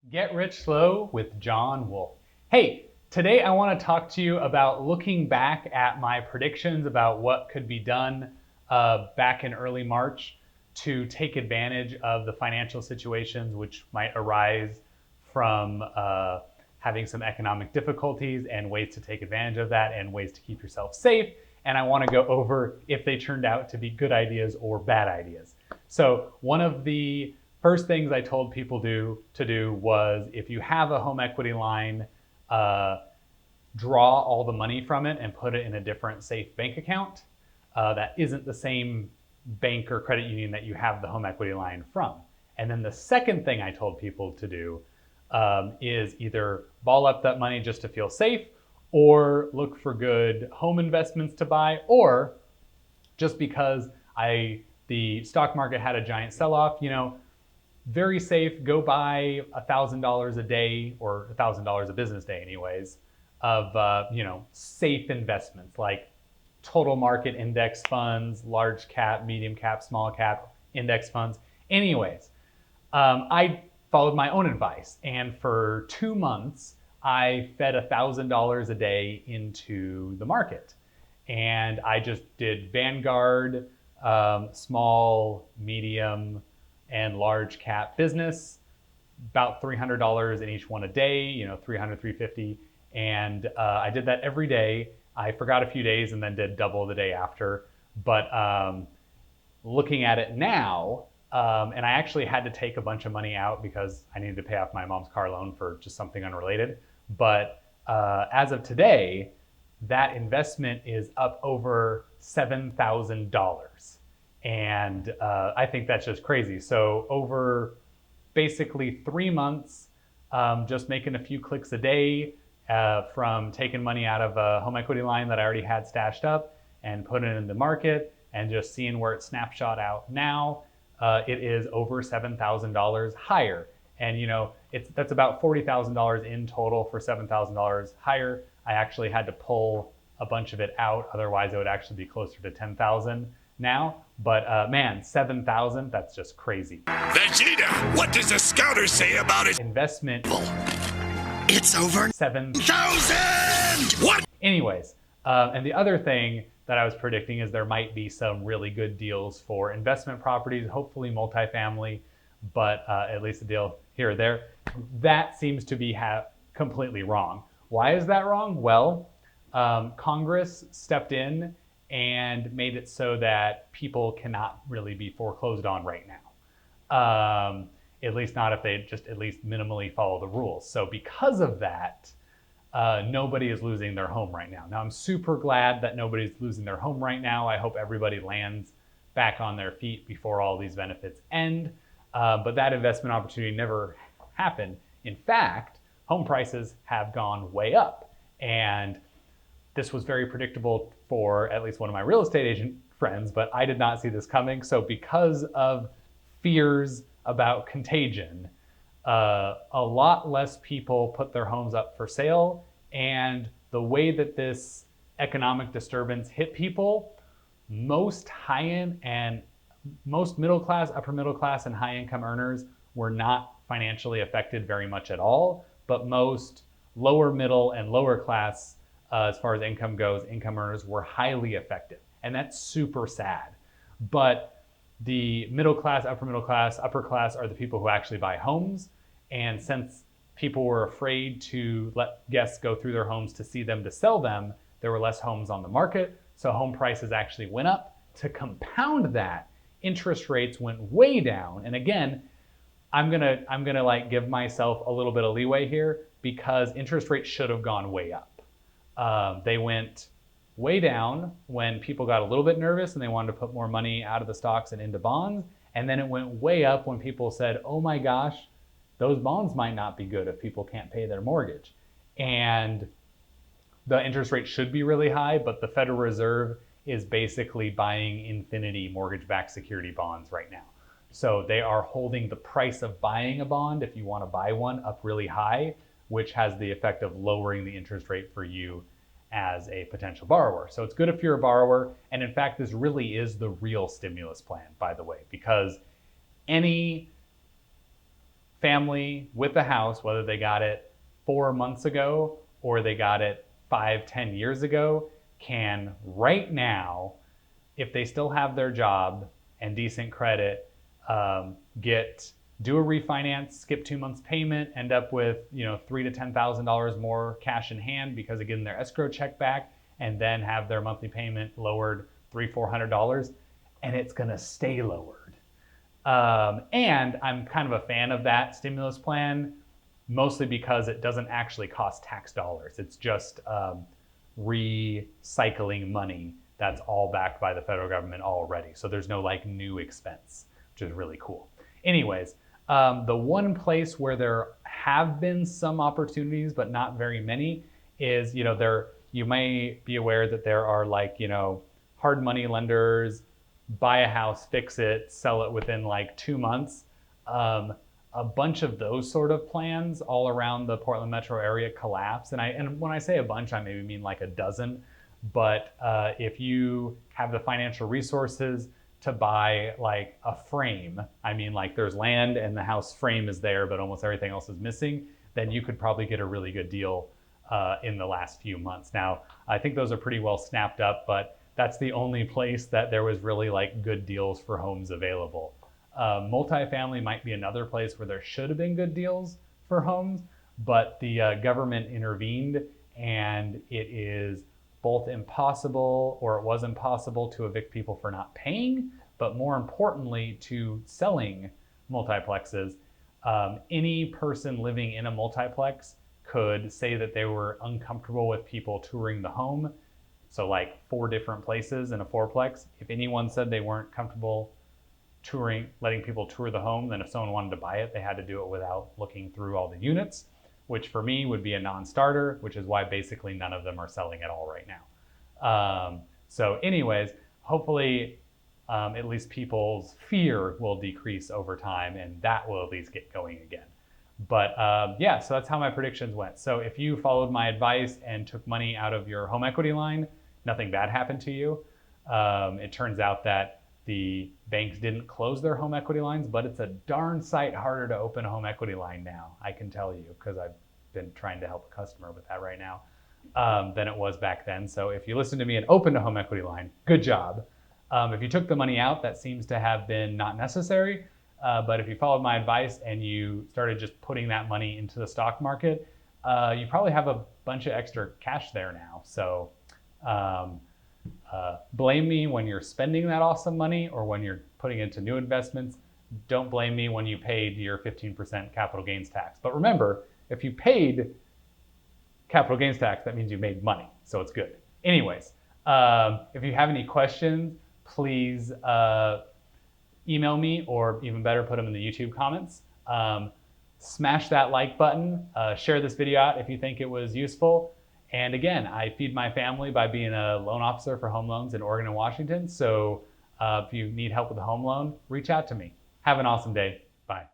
Get Rich Slow with John Wolf. Hey, today I want to talk to you about looking back at my predictions about what could be done back in early March to take advantage of the financial situations which might arise from having some economic difficulties and ways to take advantage of that and ways to keep yourself safe. And I want to go over if they turned out to be good ideas or bad ideas. So one of the first things I told people to do was, if you have a home equity line, draw all the money from it and put it in a different safe bank account that isn't the same bank or credit union that you have the home equity line from. And then the second thing I told people to do is either ball up that money just to feel safe, or look for good home investments to buy, or just because the stock market had a giant sell-off, very safe, go buy $1,000 a day, or $1,000 a business day anyways, of safe investments like total market index funds, large cap, medium cap, small cap index funds. Anyways, I followed my own advice, and for 2 months I fed $1,000 a day into the market, and I just did Vanguard, small, medium, and large cap business, about $300 in each one a day, 300, 350. And I did that every day. I forgot a few days and then did double the day after. But looking at it now, and I actually had to take a bunch of money out because I needed to pay off my mom's car loan for just something unrelated. But as of today, that investment is up over $7,000. And I think that's just crazy. So over basically 3 months, just making a few clicks a day from taking money out of a home equity line that I already had stashed up and putting it in the market and just seeing where it's snapshot out now, it is over $7,000 higher. And that's about $40,000 in total for $7,000 higher. I actually had to pull a bunch of it out, otherwise it would actually be closer to 10,000 now. But man, 7,000, that's just crazy. Vegeta, what does the scouter say about it? Investment. It's over 7,000! What? Anyways, and the other thing that I was predicting is there might be some really good deals for investment properties, hopefully multifamily, but at least a deal here or there. That seems to be completely wrong. Why is that wrong? Well, Congress stepped in and made it so that people cannot really be foreclosed on right now. At least not if they just at least minimally follow the rules. So because of that, nobody is losing their home right now. Now, I'm super glad that nobody's losing their home right now. I hope everybody lands back on their feet before all these benefits end. But that investment opportunity never happened. In fact, home prices have gone way up. And this was very predictable for at least one of my real estate agent friends, but I did not see this coming. So because of fears about contagion, a lot less people put their homes up for sale. And the way that this economic disturbance hit people, most high-end and most middle class, upper middle class, and high income earners were not financially affected very much at all, but most lower middle and lower class, as far as income goes, income earners were highly affected. And that's super sad. But the middle class, upper class are the people who actually buy homes. And since people were afraid to let guests go through their homes to see them, to sell them, there were less homes on the market. So home prices actually went up. To compound that, interest rates went way down. And again, I'm gonna like give myself a little bit of leeway here, because interest rates should have gone way up. They went way down when people got a little bit nervous and they wanted to put more money out of the stocks and into bonds. And then it went way up when people said, oh my gosh, those bonds might not be good if people can't pay their mortgage. And the interest rate should be really high, but the Federal Reserve is basically buying infinity mortgage-backed security bonds right now. So they are holding the price of buying a bond, if you want to buy one, up really high, which has the effect of lowering the interest rate for you as a potential borrower. So it's good if you're a borrower. And in fact, this really is the real stimulus plan, by the way, because any family with a house, whether they got it 4 months ago or they got it 5, 10 years ago, can right now, if they still have their job and decent credit, do a refinance, skip 2 months payment, end up with $3,000 to $10,000 more cash in hand because of getting their escrow check back, and then have their monthly payment lowered $300-400, and it's gonna stay lowered. And I'm kind of a fan of that stimulus plan, mostly because it doesn't actually cost tax dollars. It's just recycling money that's all backed by the federal government already. So there's no like new expense, which is really cool. Anyways, the one place where there have been some opportunities, but not very many, is you may be aware that there are like hard money lenders, buy a house, fix it, sell it within like 2 months. A bunch of those sort of plans all around the Portland metro area collapsed. And when I say a bunch, I maybe mean like a dozen. But if you have the financial resources to buy like a frame, I mean like there's land and the house frame is there, but almost everything else is missing, then you could probably get a really good deal in the last few months. Now, I think those are pretty well snapped up, but that's the only place that there was really like good deals for homes available. Multifamily might be another place where there should have been good deals for homes, but the government intervened, and it is both impossible, or it was impossible, to evict people for not paying, but more importantly, to selling multiplexes. Any person living in a multiplex could say that they were uncomfortable with people touring the home. So like 4 different places in a fourplex. If anyone said they weren't comfortable letting people tour the home, then if someone wanted to buy it, they had to do it without looking through all the units, which for me would be a non-starter, which is why basically none of them are selling at all right now. So anyways, hopefully at least people's fear will decrease over time, and that will at least get going again. But yeah, so that's how my predictions went. So if you followed my advice and took money out of your home equity line, nothing bad happened to you. It turns out that the banks didn't close their home equity lines, but it's a darn sight harder to open a home equity line now, I can tell you, because I've been trying to help a customer with that right now, than it was back then. So if you listened to me and opened a home equity line, good job. If you took the money out, that seems to have been not necessary. But if you followed my advice and you started just putting that money into the stock market, you probably have a bunch of extra cash there now. So blame me when you're spending that awesome money or when you're putting it into new investments. Don't blame me when you paid your 15% capital gains tax. But remember, if you paid capital gains tax, that means you made money. So it's good. Anyways, if you have any questions, please email me, or even better, put them in the YouTube comments. Smash that like button, share this video out if you think it was useful. And again, I feed my family by being a loan officer for home loans in Oregon and Washington. So if you need help with a home loan, reach out to me. Have an awesome day. Bye.